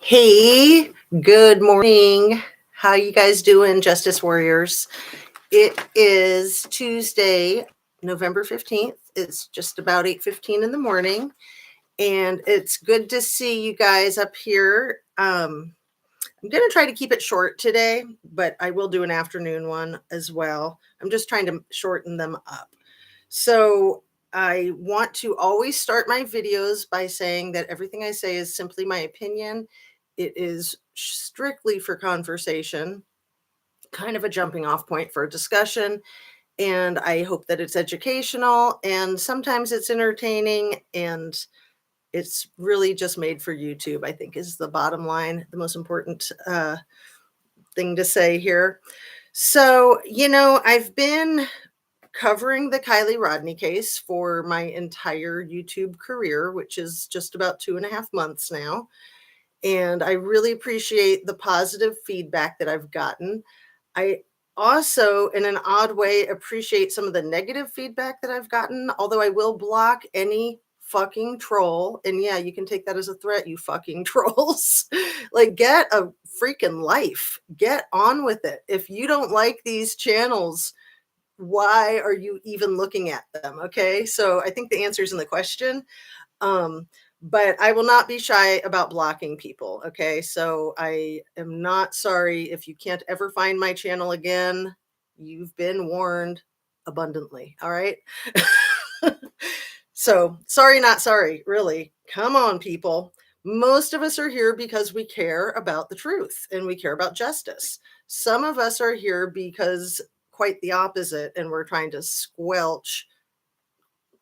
Hey, good morning. How you guys doing, Justice Warriors? It is Tuesday, November 15th. It's just about 8:15 in the morning, and it's good to see you guys up here. I'm going to try to keep it short today, but I will do an afternoon one as well. I'm just trying to shorten them up. So, I want to always start my videos by saying that everything I say is simply my opinion. It is strictly for conversation, kind of a jumping off point for a discussion. And I hope that it's educational and sometimes it's entertaining. And it's really just made for YouTube, I think, is the bottom line, the most important thing to say here. So, I've been covering the Kiely Rodni case for my entire YouTube career, which is just about 2.5 months now. And I really appreciate the positive feedback that I've gotten. I also, in an odd way, appreciate some of the negative feedback that I've gotten, although I will block any fucking troll. And yeah, you can take that as a threat, you fucking trolls. Like, get a freaking life, get on with it. If you don't like these channels, why are you even looking at them? Okay, so I think the answer is in the question. Um, but I will not be shy about blocking people. Okay, so I am not sorry if you can't ever find my channel again. You've been warned abundantly. All right. So sorry, not sorry, really. Come on, people. Most of us are here because we care about the truth and we care about justice. Some of us are here because quite the opposite, and we're trying to squelch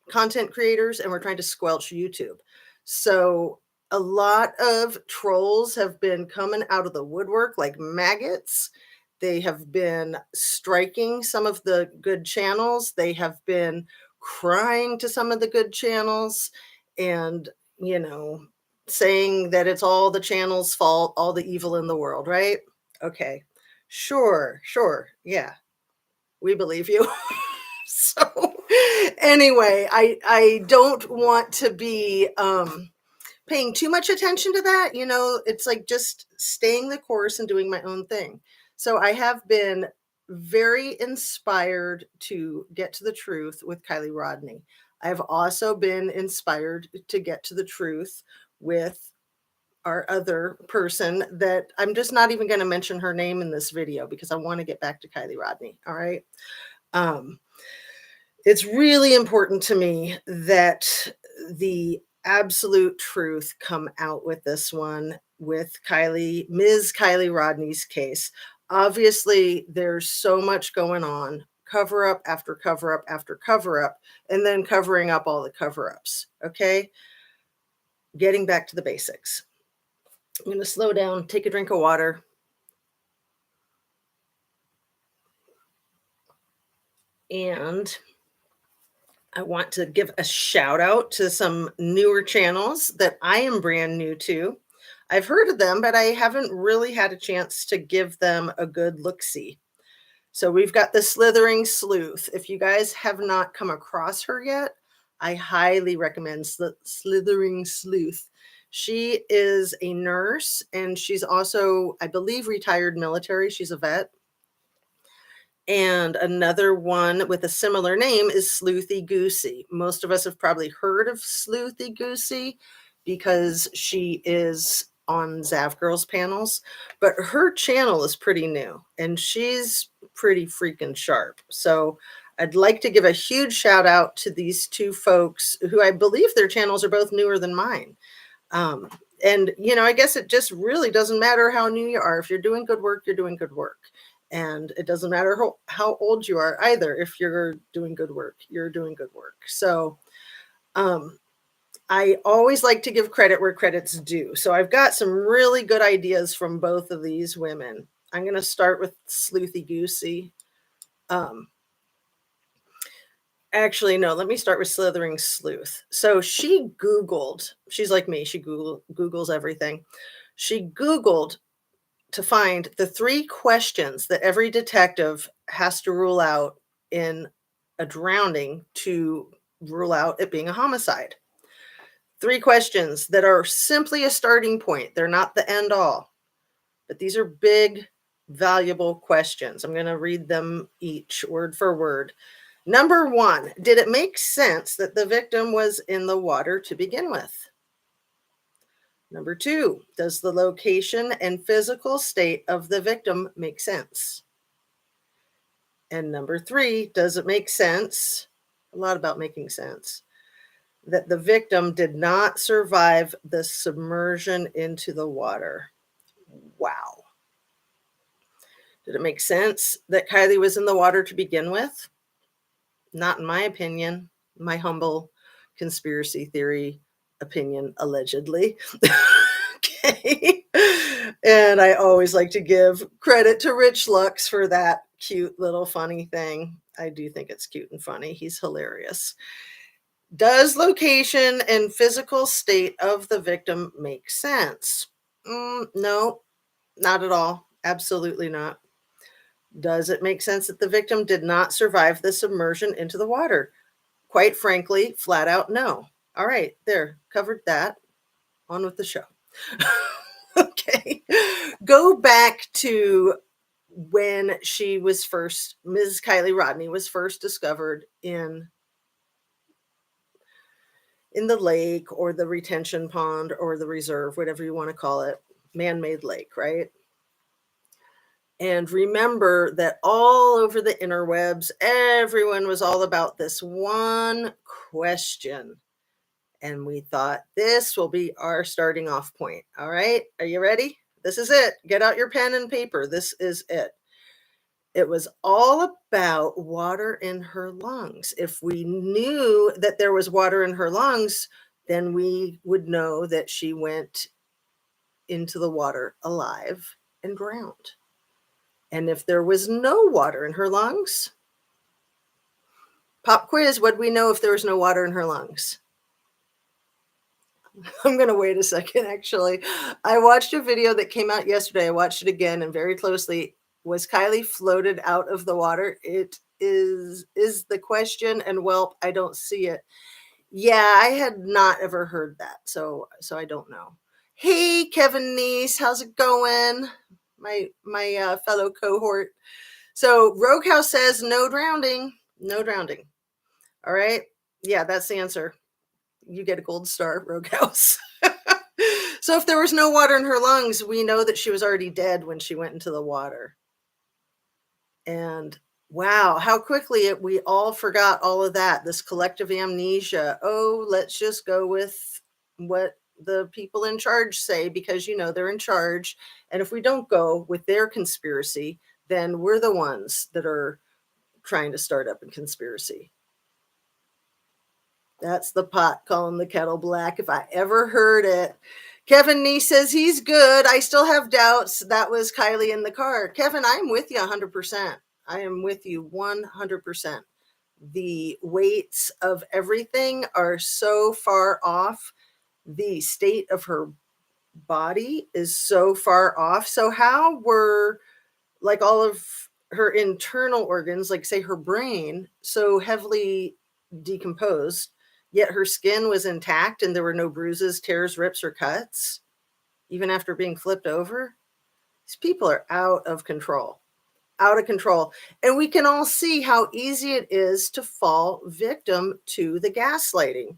content creators and we're trying to squelch YouTube. So a lot of trolls have been coming out of the woodwork like maggots. They have been striking some of the good channels. They have been crying to some of the good channels and, saying that it's all the channel's fault, all the evil in the world, right? Okay. Sure, sure. Yeah. We believe you. So anyway, I don't want to be paying too much attention to that. It's like just staying the course and doing my own thing. So I have been very inspired to get to the truth with Kiely Rodni. I've also been inspired to get to the truth with our other person that I'm just not even going to mention her name in this video because I want to get back to Kiely Rodni. All right. Um, it's really important to me that the absolute truth come out with this one, with Ms. Kiely Rodni's case. Obviously, there's so much going on, cover up after cover up after cover up, and then covering up all the cover ups. Okay. Getting back to the basics. I'm going to slow down, take a drink of water. And I want to give a shout out to some newer channels that I am brand new to. I've heard of them, but I haven't really had a chance to give them a good look-see. So we've got the Slithering Sleuth. If you guys have not come across her yet, I highly recommend Slithering Sleuth. She is a nurse and she's also, I believe, retired military. She's a vet. And another one with a similar name is Sleuthy Goosey. Most of us have probably heard of Sleuthy Goosey because she is on Zav Girls panels, but her channel is pretty new and she's pretty freaking sharp. So I'd like to give a huge shout out to these two folks who I believe their channels are both newer than mine. And, I guess it just really doesn't matter how new you are. If you're doing good work, you're doing good work. And it doesn't matter how old you are either. If you're doing good work, you're doing good work. So I always like to give credit where credit's due. So I've got some really good ideas from both of these women. I'm going to start with Sleuthy Goosey. Actually, no, let me start with Slithering Sleuth. So she's like me, she Googles everything. She Googled to find the 3 questions that every detective has to rule out in a drowning to rule out it being a homicide. 3 questions that are simply a starting point. They're not the end all, but these are big, valuable questions. I'm going to read them each word for word. Number 1, did it make sense that the victim was in the water to begin with? Number 2, does the location and physical state of the victim make sense? And number 3, does it make sense, a lot about making sense, that the victim did not survive the submersion into the water? Wow. Did it make sense that Kylie was in the water to begin with? Not in my opinion, my humble conspiracy theory opinion, allegedly. Okay. And I always like to give credit to Rich Lux for that cute little funny thing. I do think it's cute and funny. He's hilarious. Does location and physical state of the victim make sense? No, not at all. Absolutely not. Does it make sense that the victim did not survive the submersion into the water? Quite frankly, flat out no. All right, there, covered that. On with the show. Okay. Go back to when she was first, Ms. Kiely Rodni was first discovered in the lake or the retention pond or the reserve, whatever you want to call it, man-made lake, right? And remember that all over the interwebs, everyone was all about this one question. And we thought this will be our starting off point. All right. Are you ready? This is it. Get out your pen and paper. This is it. It was all about water in her lungs. If we knew that there was water in her lungs, then we would know that she went into the water alive and drowned. And if there was no water in her lungs, pop quiz, what do we know if there was no water in her lungs? I'm going to wait a second, actually. I watched a video that came out yesterday. I watched it again and very closely. Was Kylie floated out of the water? It is the question, and well, I don't see it. Yeah, I had not ever heard that, so I don't know. Hey, Kevin Niece, how's it going? My fellow cohort. So Rogue House says no drowning, no drowning. All right, yeah, that's the answer. You get a gold star, Rogue House. So if there was no water in her lungs, we know that she was already dead when she went into the water. And wow, how quickly we all forgot all of that, this collective amnesia. Oh, let's just go with what the people in charge say, because, you know, they're in charge. And if we don't go with their conspiracy, then we're the ones that are trying to start up a conspiracy. That's the pot calling the kettle black, if I ever heard it. Kevin Nee says he's good. I still have doubts that was Kylie in the car. Kevin, I'm with you 100%. I am with you 100%. The weights of everything are so far off. The state of her body is so far off. So how were, like, all of her internal organs, like say her brain, so heavily decomposed, yet her skin was intact and there were no bruises, tears, rips, or cuts, even after being flipped over? These people are out of control. Out of control. And we can all see how easy it is to fall victim to the gaslighting.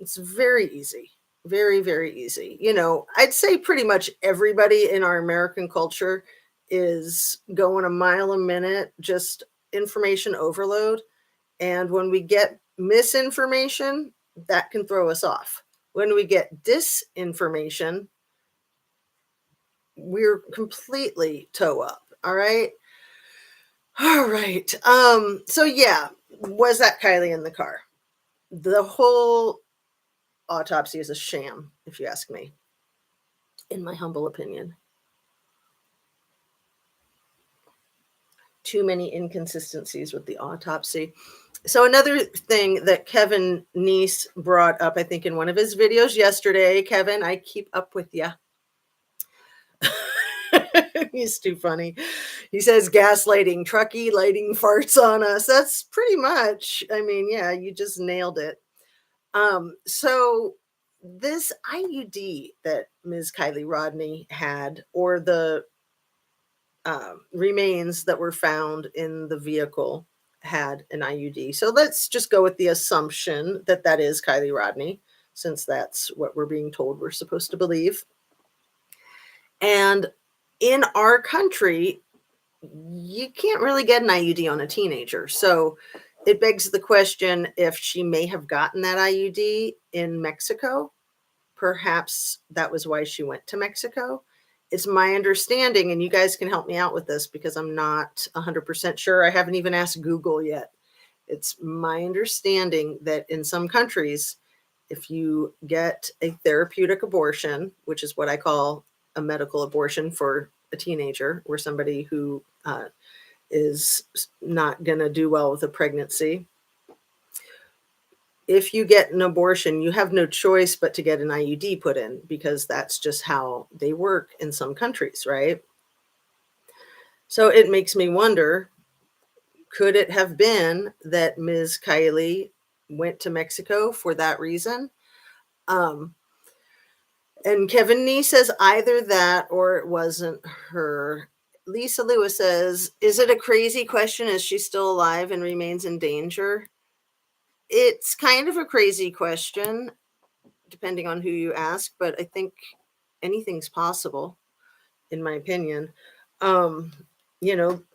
It's very easy. Very, very easy. You know, I'd say pretty much everybody in our American culture is going a mile a minute, just information overload. And when we get misinformation, that can throw us off. When we get disinformation, we're completely toe up. All right. All right. So yeah, was that Kylie in the car? The whole autopsy is a sham, if you ask me, in my humble opinion. Too many inconsistencies with the autopsy. So another thing that Kevin Niece brought up, I think in one of his videos yesterday, Kevin, I keep up with you. He's too funny. He says gaslighting, trucky lighting farts on us. That's pretty much, I mean, yeah, you just nailed it. So this IUD that Ms. Kiely Rodni had, or the remains that were found in the vehicle, had an IUD. So let's just go with the assumption that that is Kiely Rodni, since that's what we're being told we're supposed to believe. And in our country, you can't really get an IUD on a teenager. So it begs the question if she may have gotten that IUD in Mexico. Perhaps that was why she went to Mexico. It's my understanding, and you guys can help me out with this because I'm not 100% sure. I haven't even asked Google yet. It's my understanding that in some countries, if you get a therapeutic abortion, which is what I call a medical abortion for a teenager or somebody who is not going to do well with a pregnancy, if you get an abortion, you have no choice but to get an IUD put in because that's just how they work in some countries, right? So it makes me wonder, could it have been that Ms. Kylie went to Mexico for that reason? Um, and Kevin Nee says either that or it wasn't her. Lisa Lewis says, is it a crazy question? Is she still alive and remains in danger? It's kind of a crazy question, depending on who you ask, but I think anything's possible, in my opinion. Um,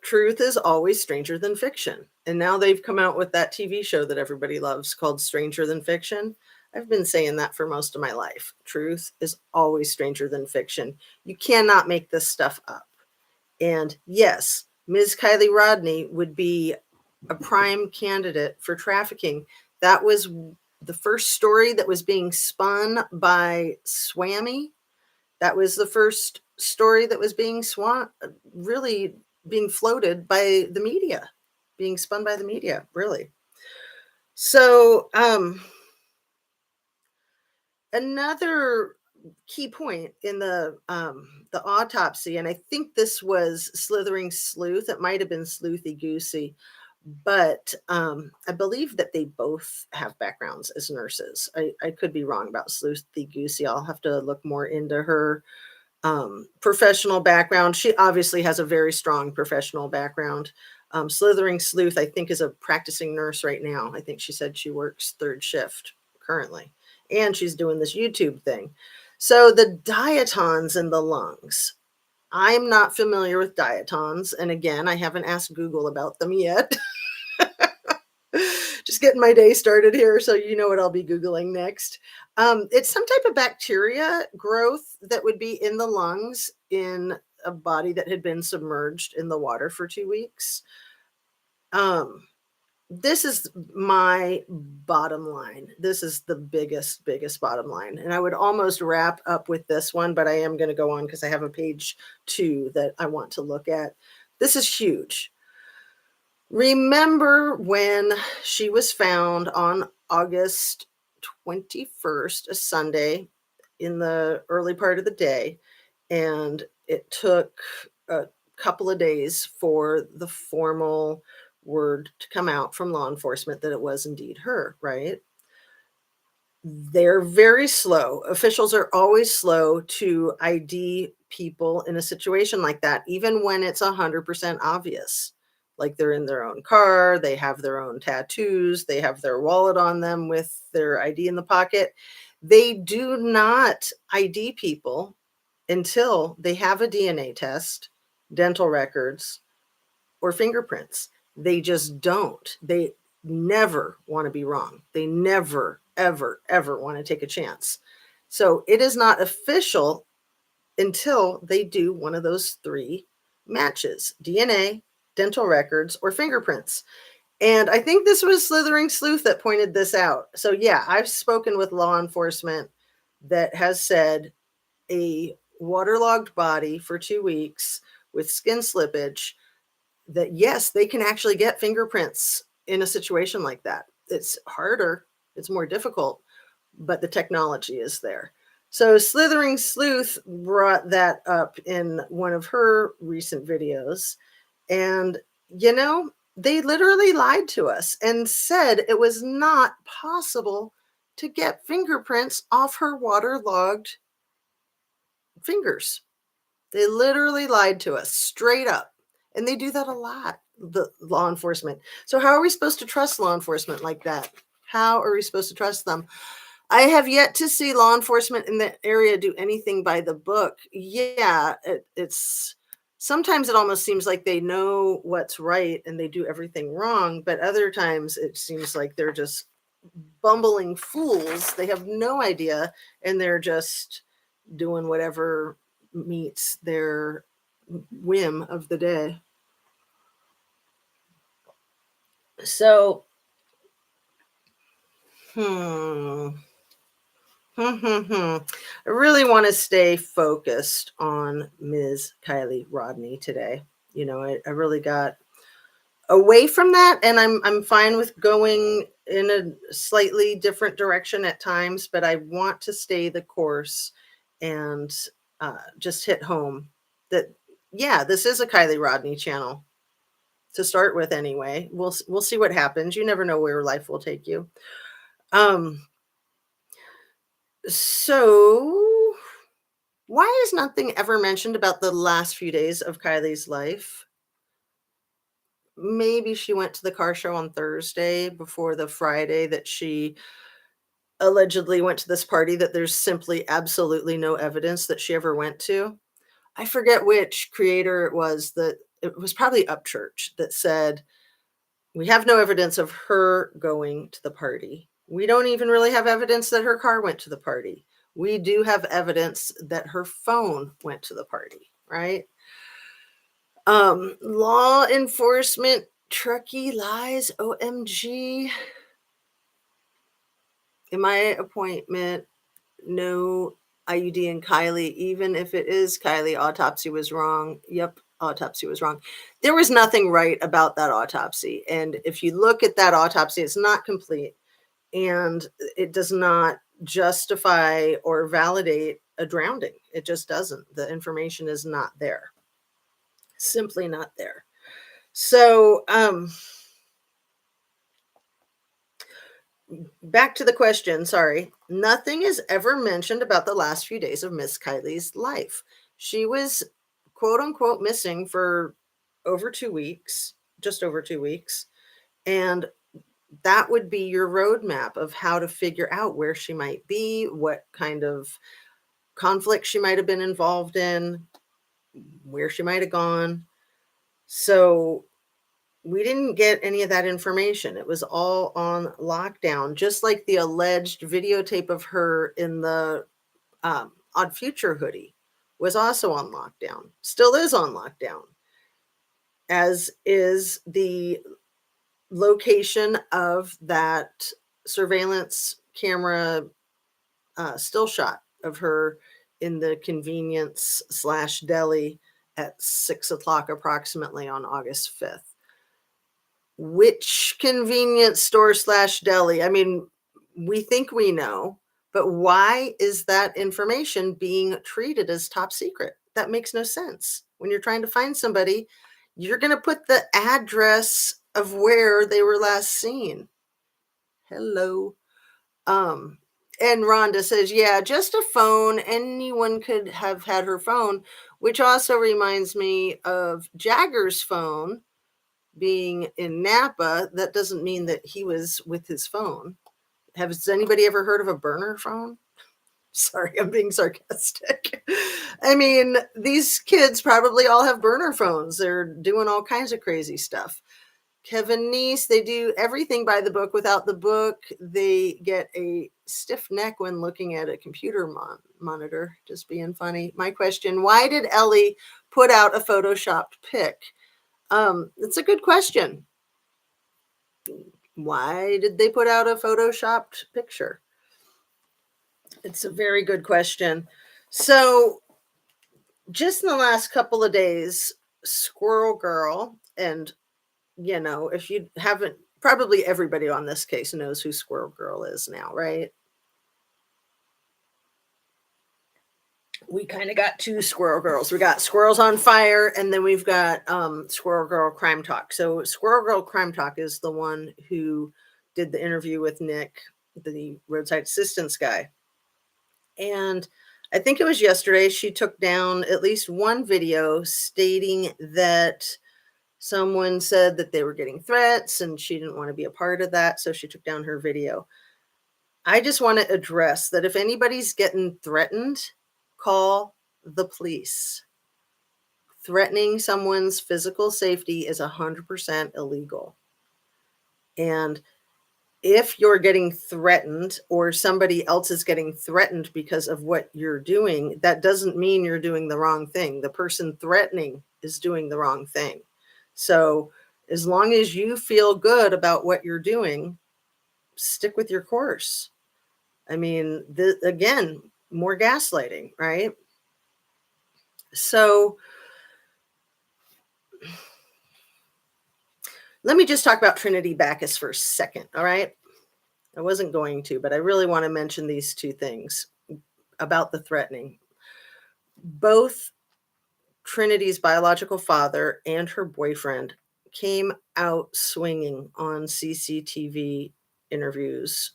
truth is always stranger than fiction. And now they've come out with that TV show that everybody loves called Stranger Than Fiction. I've been saying that for most of my life. Truth is always stranger than fiction. You cannot make this stuff up. And yes, Ms. Kiely Rodni would be a prime candidate for trafficking. That was the first story that was being spun by Swami. That was the first story that was being really being floated by the media, being spun by the media, really. So another key point in the autopsy, and I think this was Slithering Sleuth. It might have been Sleuthy Goosey, but I believe that they both have backgrounds as nurses. I could be wrong about Sleuthy Goosey. I'll have to look more into her professional background. She obviously has a very strong professional background. Slithering Sleuth, I think, is a practicing nurse right now. I think she said she works third shift currently, and she's doing this YouTube thing. So the diatoms in the lungs. I'm not familiar with diatoms, and again, I haven't asked Google about them yet. Just getting my day started here, so you know what I'll be Googling next. It's some type of bacteria growth that would be in the lungs in a body that had been submerged in the water for 2 weeks. This is my bottom line. This is the biggest bottom line. And I would almost wrap up with this one, but I am going to go on because I have a page 2 that I want to look at. This is huge. Remember when she was found on August 21st, a Sunday, in the early part of the day, and it took a couple of days for the formal word to come out from law enforcement that it was indeed her, right? They're very slow. Officials are always slow to ID people in a situation like that, even when it's 100% obvious. Like they're in their own car, they have their own tattoos, they have their wallet on them with their ID in the pocket. They do not ID people until they have a DNA test, dental records, or fingerprints. They just don't. They never want to be wrong. They never, ever, ever want to take a chance. So it is not official until they do one of those 3 matches: DNA, dental records, or fingerprints. And I think this was Slithering Sleuth that pointed this out. So yeah, I've spoken with law enforcement that has said a waterlogged body for 2 weeks with skin slippage, that yes, they can actually get fingerprints in a situation like that. It's harder, it's more difficult, but the technology is there. So Slithering Sleuth brought that up in one of her recent videos. And, they literally lied to us and said it was not possible to get fingerprints off her waterlogged fingers. They literally lied to us straight up. And they do that a lot, the law enforcement. So how are we supposed to trust law enforcement like that? How are we supposed to trust them? I have yet to see law enforcement in the area do anything by the book. Yeah, it's sometimes it almost seems like they know what's right and they do everything wrong, but other times it seems like they're just bumbling fools. They have no idea and they're just doing whatever meets their whim of the day. So, I really want to stay focused on Ms. Kiely Rodni today. I really got away from that, and I'm fine with going in a slightly different direction at times, but I want to stay the course and just hit home that this is a Kiely Rodni channel to start with. Anyway, we'll see what happens. You never know where life will take you. So why is nothing ever mentioned about the last few days of Kylie's life? Maybe she went to the car show on Thursday before the Friday that she allegedly went to this party that there's simply absolutely no evidence that she ever went to. I forget which creator it was probably Upchurch that said, we have no evidence of her going to the party. We don't even really have evidence that her car went to the party. We do have evidence that her phone went to the party, right? Law enforcement truckee lies, OMG. In my appointment, no IUD in Kylie, even if it is Kylie, autopsy was wrong. Yep, autopsy was wrong. There was nothing right about that autopsy. And if you look at that autopsy, it's not complete. And it does not justify or validate a drowning. It just doesn't. The information is not there. Simply not there. So, back to the question, sorry. Nothing is ever mentioned about the last few days of Miss Kylie's life. She was quote unquote missing for over 2 weeks, just over 2 weeks. And that would be your roadmap of how to figure out where she might be, what kind of conflict she might have been involved in, where she might have gone. So we didn't get any of that information. It was all on lockdown, just like the alleged videotape of her in the Odd Future hoodie was also on lockdown, still is on lockdown, as is the location of that surveillance camera still shot of her in the convenience / deli at 6 o'clock approximately on August 5th. Which convenience store / deli? I mean, we think we know, but why is that information being treated as top secret? That makes no sense. When you're trying to find somebody, you're going to put the address of where they were last seen. Hello. And Rhonda says, yeah, just a phone. Anyone could have had her phone, which also reminds me of Jagger's phone being in Napa. That doesn't mean that he was with his phone. Has anybody ever heard of a burner phone? Sorry, I'm being sarcastic. I mean, these kids probably all have burner phones. They're doing all kinds of crazy stuff. Kevin Neese, they do everything by the book. Without the book, they get a stiff neck when looking at a computer monitor. Just being funny. My question, why did Ellie put out a photoshopped pic? It's a good question. Why did they put out a photoshopped picture? It's a very good question. So just in the last couple of days, Squirrel Girl, and if you haven't, probably everybody on this case knows who Squirrel Girl is now, right? We kind of got two Squirrel Girls. We got Squirrels on Fire, and then we've got Squirrel Girl Crime Talk. So Squirrel Girl Crime Talk is the one who did the interview with Nick the roadside assistance guy. And I think it was yesterday, she took down at least one video stating that someone said that they were getting threats and she didn't want to be a part of that. So she took down her video. I just want to address that if anybody's getting threatened, call the police. Threatening someone's physical safety is 100% illegal. And if you're getting threatened or somebody else is getting threatened because of what you're doing, that doesn't mean you're doing the wrong thing. The person threatening is doing the wrong thing. So as long as you feel good about what you're doing, stick with your course. I mean, again, more gaslighting, right? So let me just talk about Trinity Bacchus for a second, all right? I wasn't going to, but I really want to mention these two things about the threatening. Both Trinity's biological father and her boyfriend came out swinging on CCTV interviews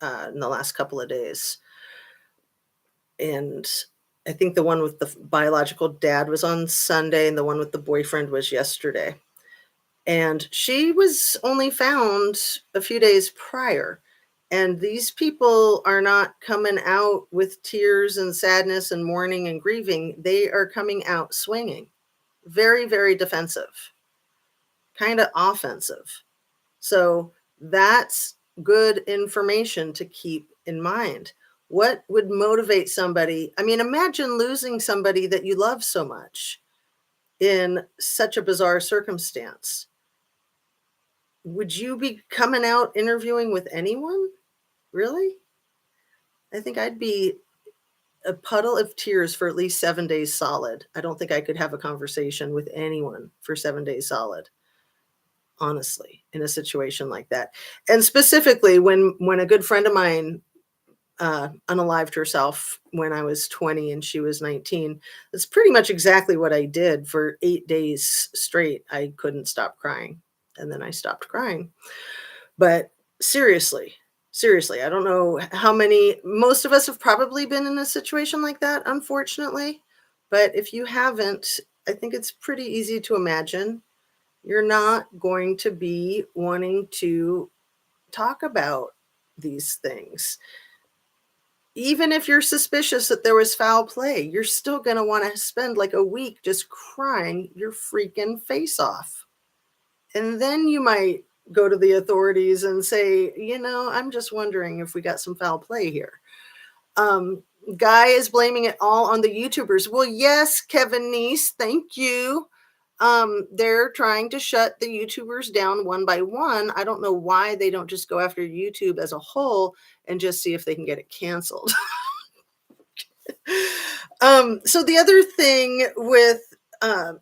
in the last couple of days. And I think the one with the biological dad was on Sunday and the one with the boyfriend was yesterday. And she was only found a few days prior. And these people are not coming out with tears and sadness and mourning and grieving. They are coming out swinging. Very, very defensive, kind of offensive. So that's good information to keep in mind. What would motivate somebody? I mean, imagine losing somebody that you love so much in such a bizarre circumstance. Would you be coming out interviewing with anyone? Really? I think I'd be a puddle of tears for at least 7 days solid. I don't think I could have a conversation with anyone for 7 days solid, honestly, in a situation like that. And specifically when a good friend of mine unalived herself when I was 20 and she was 19, that's pretty much exactly what I did for 8 days straight. I couldn't stop crying. And then I stopped crying. But seriously, I don't know how many, most of us have probably been in a situation like that, unfortunately. But if you haven't, I think it's pretty easy to imagine you're not going to be wanting to talk about these things. Even if you're suspicious that there was foul play, you're still going to want to spend like a week just crying your freaking face off. And then you might go to the authorities and say, I'm just wondering if we got some foul play here. Guy is blaming it all on the YouTubers. Well, yes, Kevin Neese, thank you. They're trying to shut the YouTubers down one by one. I don't know why they don't just go after YouTube as a whole and just see if they can get it canceled. So the other thing with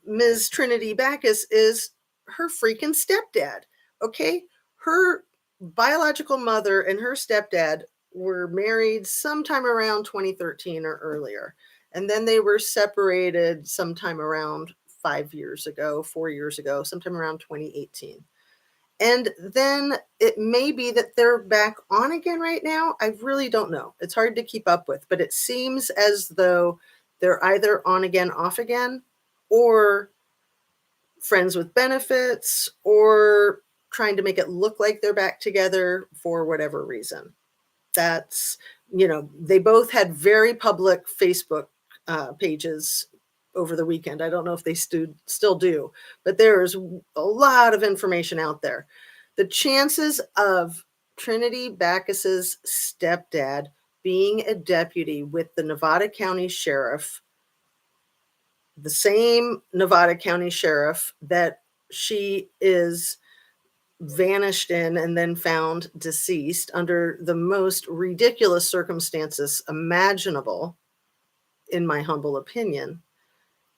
Ms. Trinity Bacchus is her freaking stepdad. Okay, her biological mother and her stepdad were married sometime around 2013 or earlier, and then they were separated sometime around 4 years ago, sometime around 2018. And then it may be that they're back on again right now. I really don't know. It's hard to keep up with, but it seems as though they're either on again, off again, or friends with benefits, or trying to make it look like they're back together for whatever reason. That's, they both had very public Facebook pages over the weekend. I don't know if they still do, but there's a lot of information out there. The chances of Trinity Bacchus's stepdad being a deputy with the Nevada County Sheriff, the same Nevada County Sheriff that she is vanished in and then found deceased under the most ridiculous circumstances imaginable, in my humble opinion.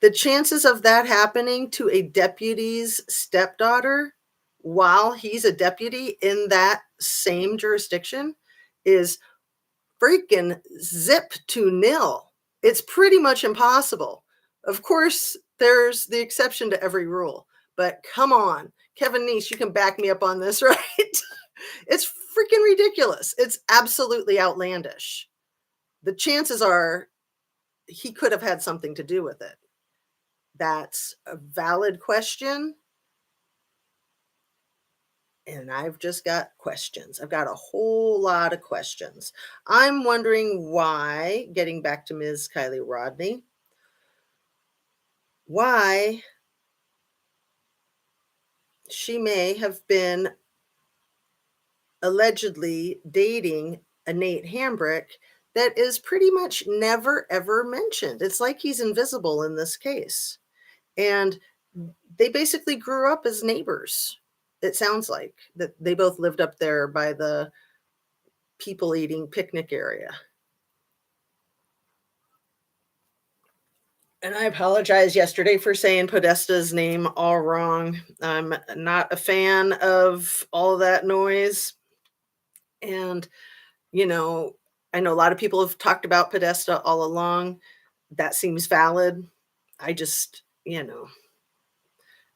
The chances of that happening to a deputy's stepdaughter while he's a deputy in that same jurisdiction is freaking zip to nil. It's pretty much impossible. Of course, there's the exception to every rule, but come on, Kevin Neese, you can back me up on this, right? It's freaking ridiculous. It's absolutely outlandish. The chances are he could have had something to do with it. That's a valid question. And I've just got questions. I've got a whole lot of questions. I'm wondering why, getting back to Ms. Kiely Rodni, why she may have been allegedly dating a Nate Hambrick that is pretty much never ever mentioned. It's like he's invisible in this case. And they basically grew up as neighbors. It sounds like that they both lived up there by the people eating picnic area. And I apologize yesterday for saying Podesta's name all wrong. I'm not a fan of all that noise. And, you know, I know a lot of people have talked about Podesta all along. That seems valid. I just,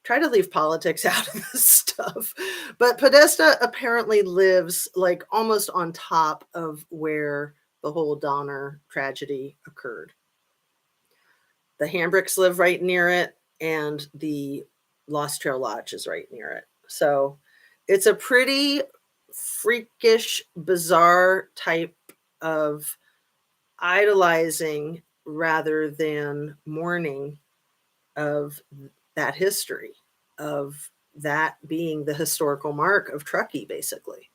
try to leave politics out of this stuff. But Podesta apparently lives like almost on top of where the whole Donner tragedy occurred. The Hambricks live right near it, and the Lost Trail Lodge is right near it. So it's a pretty freakish, bizarre type of idolizing rather than mourning of that history, of that being the historical mark of Truckee, basically.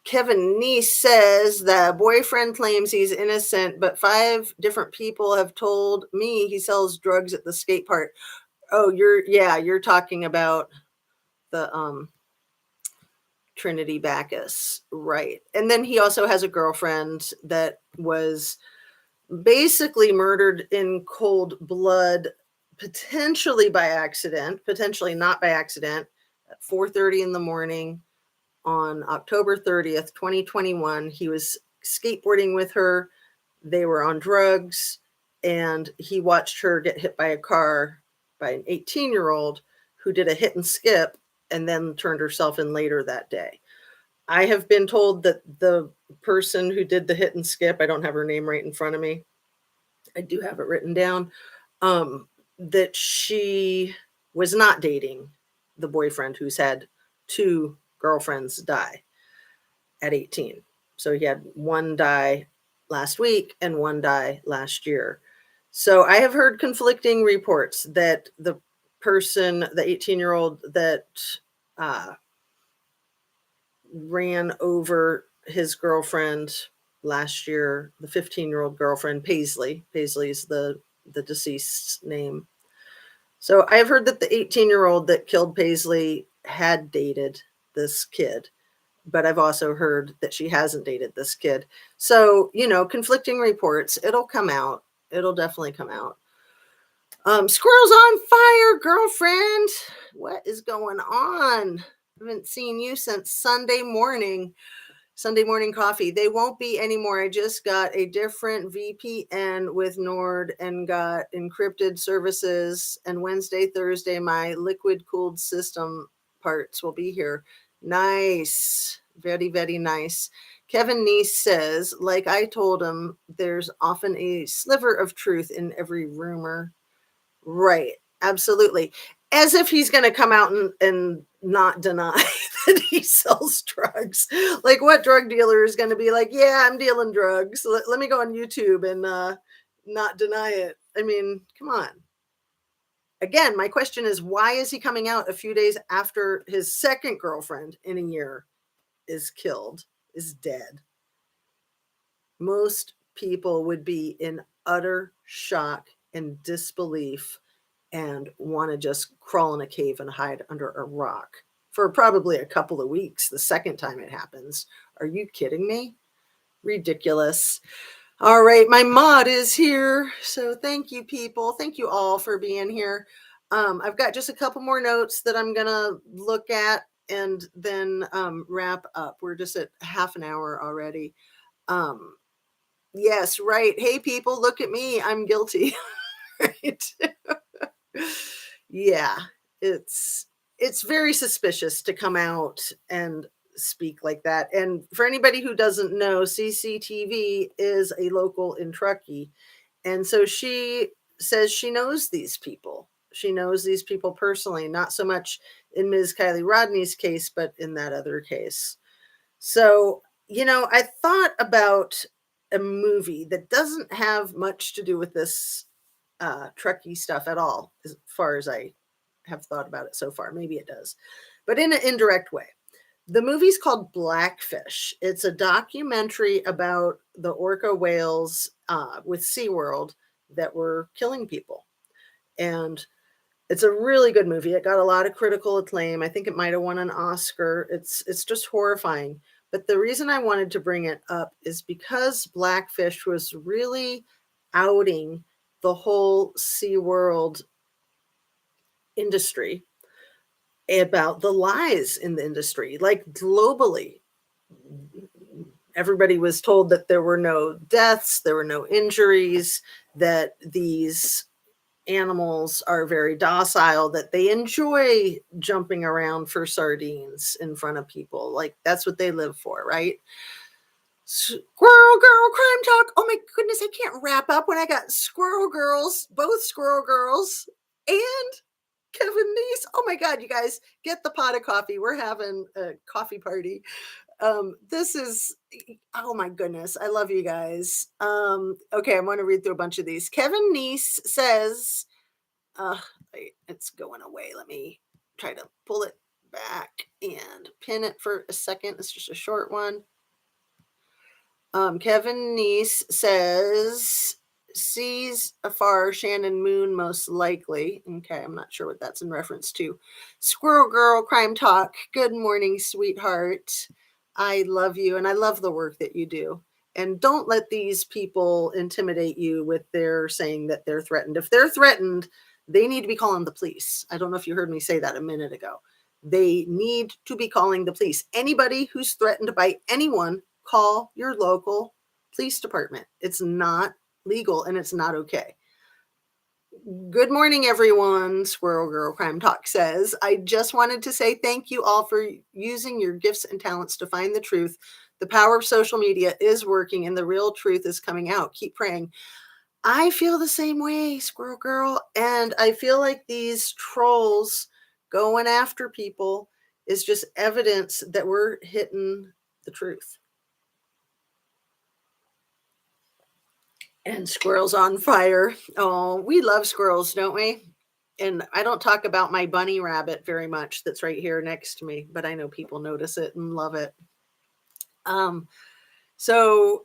Kevin Neese says the boyfriend claims he's innocent, but 5 different people have told me he sells drugs at the skate park. Oh, you're talking about the Trinity Bacchus, right? And then he also has a girlfriend that was basically murdered in cold blood, potentially by accident, potentially not by accident, at 4:30 in the morning on October 30th, 2021. He was skateboarding with her. They were on drugs, and he watched her get hit by a car by an 18-year-old who did a hit and skip and then turned herself in later that day. I have been told that the person who did the hit and skip, I don't have her name right in front of me, I do have it written down, that she was not dating the boyfriend who's had 2 girlfriends die at 18. So he had one die last week and one die last year. So I have heard conflicting reports that the person, the 18-year-old that ran over his girlfriend last year, the 15-year-old girlfriend, Paisley is the deceased's name. So I have heard that the 18-year-old that killed Paisley had dated this kid, but I've also heard that she hasn't dated this kid. So, conflicting reports. It'll come out. It'll definitely come out. Squirrels on fire, girlfriend. What is going on? I haven't seen you since Sunday morning coffee. They won't be anymore. I just got a different VPN with Nord and got encrypted services. And Wednesday, Thursday, my liquid cooled system parts will be here. Nice. Very, very nice. Kevin Neese says, like I told him, there's often a sliver of truth in every rumor. Right. Absolutely. As if he's going to come out and not deny that he sells drugs. Like, what drug dealer is going to be like, yeah, I'm dealing drugs. Let me go on YouTube and not deny it. I mean, come on. Again, my question is, why is he coming out a few days after his second girlfriend in a year is dead? Most people would be in utter shock and disbelief and want to just crawl in a cave and hide under a rock for probably a couple of weeks the second time it happens. Are you kidding me? Ridiculous. All right, my mod is here. So thank you, people. Thank you all for being here. I've got just a couple more notes that I'm going to look at and then wrap up. We're just at half an hour already. Yes, right. Hey, people, look at me. I'm guilty. Right. Yeah, it's very suspicious to come out and speak like that. And for anybody who doesn't know, CCTV is a local in Truckee. And so she says she knows these people. She knows these people personally, not so much in Ms. Kiely Rodni's case, but in that other case. So, I thought about a movie that doesn't have much to do with this Truckee stuff at all, as far as I have thought about it so far. Maybe it does, but in an indirect way. The movie's called Blackfish. It's a documentary about the orca whales with SeaWorld that were killing people. And it's a really good movie. It got a lot of critical acclaim. I think it might have won an Oscar. It's just horrifying. But the reason I wanted to bring it up is because Blackfish was really outing the whole SeaWorld industry about the lies in the industry, like globally. Everybody was told that there were no deaths, there were no injuries, that these animals are very docile, that they enjoy jumping around for sardines in front of people. Like that's what they live for, right? Squirrel Girl Crime Talk. Oh my goodness, I can't wrap up when I got Squirrel Girls, both Squirrel Girls and Kevin Neese. Oh my God, you guys, get the pot of coffee. We're having a coffee party. This is, oh my goodness, I love you guys. Okay, I want to read through a bunch of these. Kevin Neese says, it's going away. Let me try to pull it back and pin it for a second. It's just a short one. Kevin Neese says, sees afar Shannon Moon most likely. Okay, I'm not sure what that's in reference to. Squirrel Girl Crime Talk. Good morning, sweetheart. I love you and I love the work that you do. And don't let these people intimidate you with their saying that they're threatened. If they're threatened, they need to be calling the police. I don't know if you heard me say that a minute ago. They need to be calling the police. Anybody who's threatened by anyone, call your local police department. It's not legal and it's not okay. Good morning, everyone. Squirrel Girl Crime Talk says, I just wanted to say thank you all for using your gifts and talents to find the truth. The power of social media is working and the real truth is coming out. Keep praying. I feel the same way, Squirrel Girl. And I feel like these trolls going after people is just evidence that we're hitting the truth. And squirrels on fire. Oh, we love squirrels, don't we? And I don't talk about my bunny rabbit very much that's right here next to me, but I know people notice it and love it. So,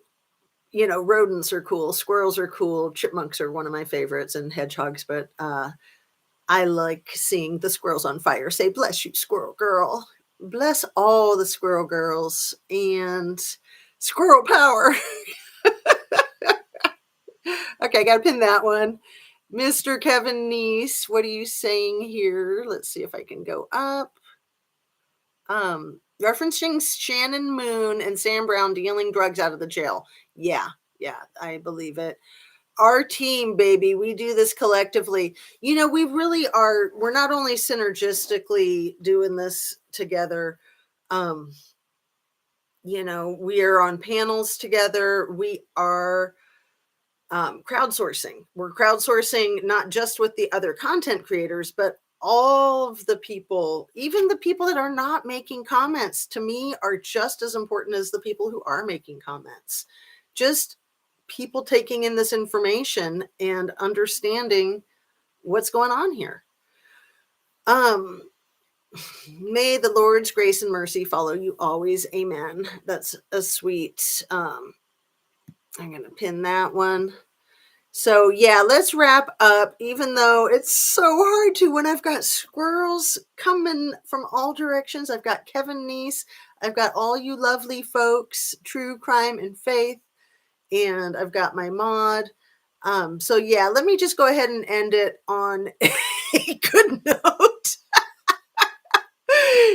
rodents are cool. Squirrels are cool. Chipmunks are one of my favorites and hedgehogs, but I like seeing the squirrels on fire. Say, bless you, Squirrel Girl. Bless all the squirrel girls and squirrel power. Okay, I got to pin that one. Mr. Kevin Neese, what are you saying here? Let's see if I can go up. Referencing Shannon Moon and Sam Brown dealing drugs out of the jail. Yeah, I believe it. Our team, baby, we do this collectively. We really are. We're not only synergistically doing this together. We are on panels together. We are crowdsourcing. We're crowdsourcing not just with the other content creators, but all of the people, even the people that are not making comments, to me are just as important as the people who are making comments. Just people taking in this information and understanding what's going on here. May the Lord's grace and mercy follow you always. Amen. That's a sweet, I'm going to pin that one. So yeah, let's wrap up, even though it's so hard to when I've got squirrels coming from all directions. I've got Kevin Neese. I've got all you lovely folks, True Crime and Faith. And I've got my mod. So yeah, let me just go ahead and end it on a good note.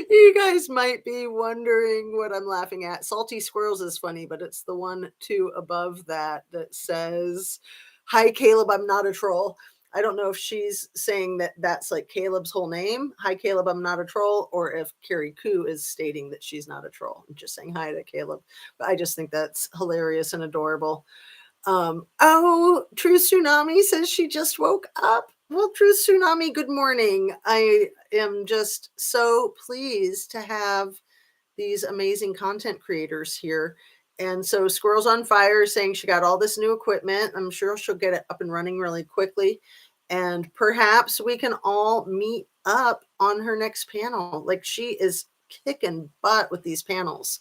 You guys might be wondering what I'm laughing at. Salty Squirrels is funny, but it's the 2 above that says, hi, Caleb, I'm not a troll. I don't know if she's saying that that's like Caleb's whole name. Hi, Caleb, I'm not a troll. Or if Carrie Koo is stating that she's not a troll and just saying hi to Caleb. But I just think that's hilarious and adorable. Oh, True Tsunami says she just woke up. Well, True Tsunami, good morning. I am just so pleased to have these amazing content creators here. And so Squirrels on Fire is saying she got all this new equipment. I'm sure she'll get it up and running really quickly. And perhaps we can all meet up on her next panel. Like, she is kicking butt with these panels.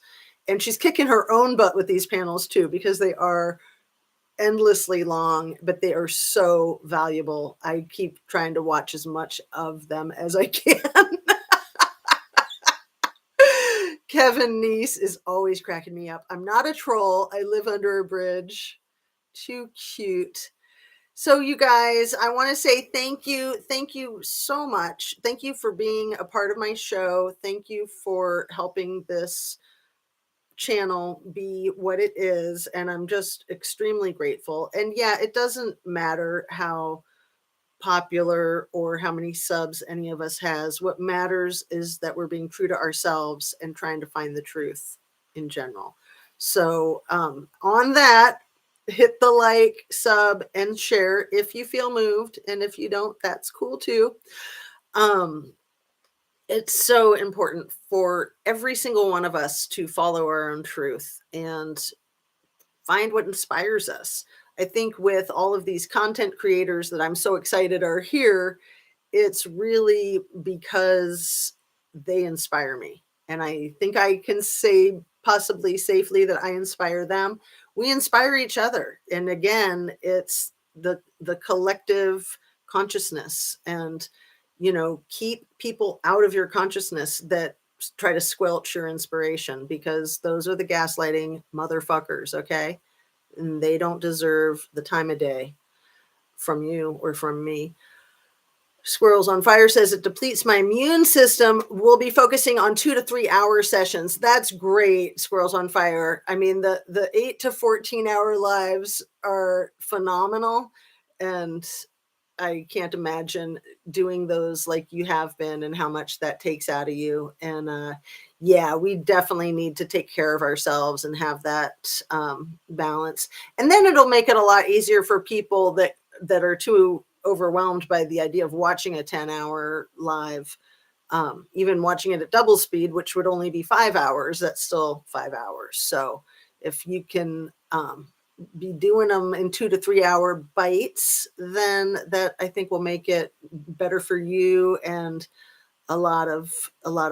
And she's kicking her own butt with these panels too, because they are endlessly long, but they are so valuable. I keep trying to watch as much of them as I can. Kevin Neese is always cracking me up. I'm not a troll. I live under a bridge. Too cute. So you guys, I want to say thank you. Thank you so much. Thank you for being a part of my show. Thank you for helping this channel be what it is. And I'm just extremely grateful. And yeah, it doesn't matter how popular or how many subs any of us has. What matters is that we're being true to ourselves and trying to find the truth in general. So on that, hit the like, sub, and share if you feel moved. And if you don't, that's cool too. It's so important for every single one of us to follow our own truth and find what inspires us. I think with all of these content creators that I'm so excited are here, it's really because they inspire me. And I think I can say possibly safely that I inspire them. We inspire each other. And again, it's the collective consciousness, and, you know, keep people out of your consciousness that try to squelch your inspiration, because those are the gaslighting motherfuckers. Okay. And they don't deserve the time of day from you or from me. Squirrels on Fire says it depletes my immune system. We'll be focusing on 2 to 3 hour sessions. That's great, Squirrels on Fire. I mean, the 8 to 14 hour lives are phenomenal. And I can't imagine doing those like you have been and how much that takes out of you. And yeah, we definitely need to take care of ourselves and have that balance. And then it'll make it a lot easier for people that are too overwhelmed by the idea of watching a 10-hour live. Even watching it at double speed, which would only be 5 hours, that's still 5 hours. So if you can be doing them in 2 to 3 hour bites, then that I think will make it better for you and a lot of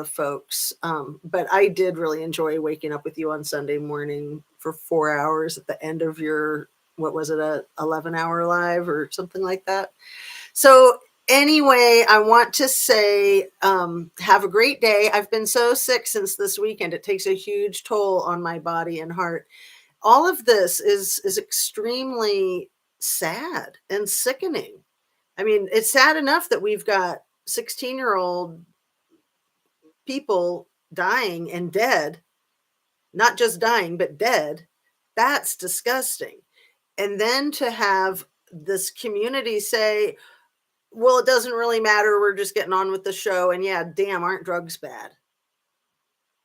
folks. But I did really enjoy waking up with you on Sunday morning for 4 hours at the end of your, what was it, a 11-hour live or something like that. So anyway, I want to say, have a great day. I've been so sick since this weekend. It takes a huge toll on my body and heart. All of this is extremely sad and sickening. I mean, it's sad enough that we've got 16-year-old people dying and dead, not just dying, but dead. That's disgusting. And then to have this community say, well, it doesn't really matter. We're just getting on with the show. And yeah, damn, aren't drugs bad?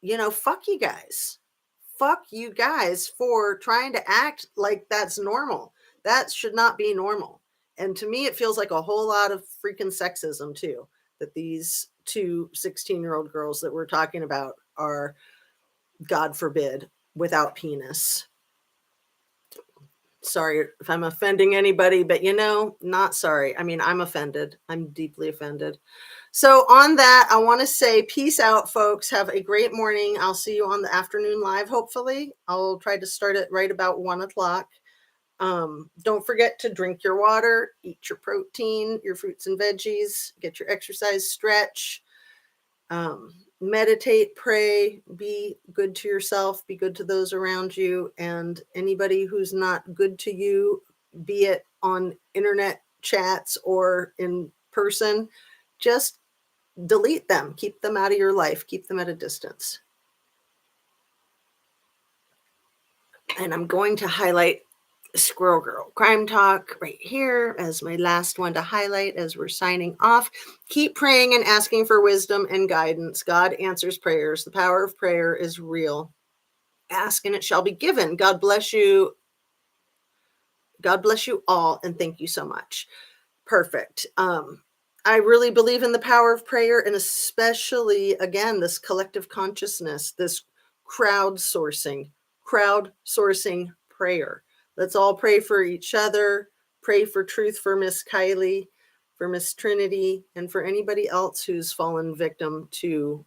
You know, fuck you guys. Fuck you guys for trying to act like that's normal. That should not be normal. And to me, it feels like a whole lot of freaking sexism too, that these two 16-year-old girls that we're talking about are, God forbid, without penis. Sorry if I'm offending anybody, but you know, not sorry. I mean, I'm offended. I'm deeply offended. So on that, I want to say peace out, folks. Have a great morning. I'll see you on the afternoon live, hopefully. I'll try to start it right about 1 o'clock. Don't forget to drink your water, eat your protein, your fruits and veggies, get your exercise, stretch, meditate, pray, be good to yourself, be good to those around you, and anybody who's not good to you, be it on internet chats or in person, just delete them, keep them out of your life, keep them at a distance. And I'm going to highlight Squirrel Girl Crime Talk right here as my last one to highlight as we're signing off. Keep praying and asking for wisdom and guidance. God answers prayers. The power of prayer is real. Ask and it shall be given. God bless you. God bless you all, and thank you so much. Perfect. I really believe in the power of prayer, and especially, again, this collective consciousness, this crowdsourcing prayer. Let's all pray for each other, pray for truth for Miss Kylie, for Miss Trinity, and for anybody else who's fallen victim to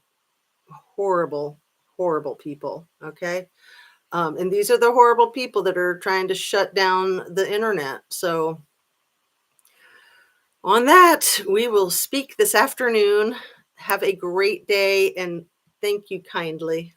horrible, horrible people, okay? And these are the horrible people that are trying to shut down the internet. So on that, we will speak this afternoon. Have a great day, and thank you kindly.